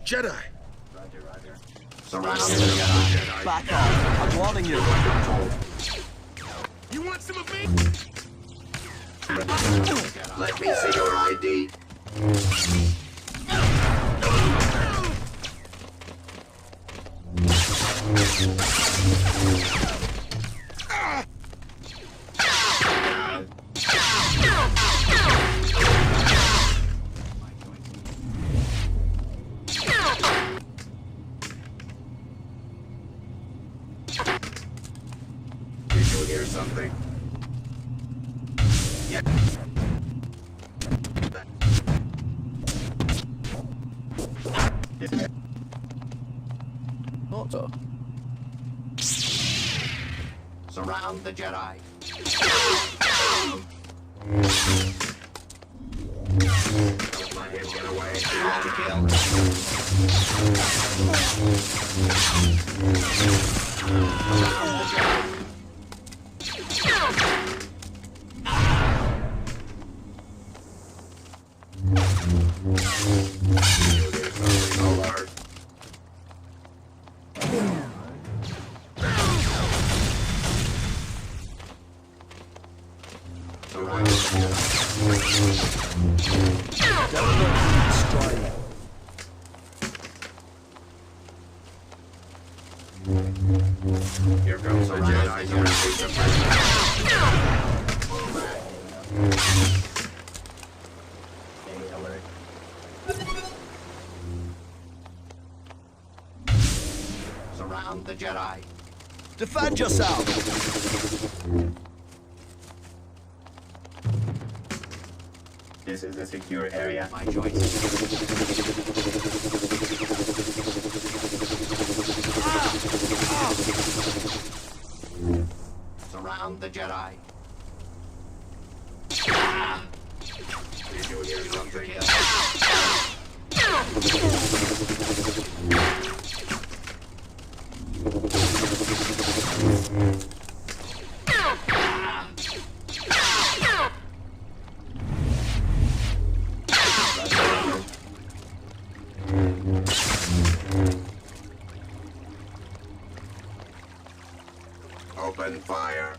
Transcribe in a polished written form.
Jedi! Roger, roger. Surround the Jedi. Back off. I'm warning you. You want some of me? Let me see your ID. Did you hear something? Yeah. Not so. Surround the Jedi. Don't let him get away. To kill. Surround the Jedi. Alert. Surround the Destroy. Jedi. Here comes the Jedi. Any alert. Surround the Jedi. Defend yourself. This is a secure area. My choice. Surround the Jedi. Did you hear something? Open fire.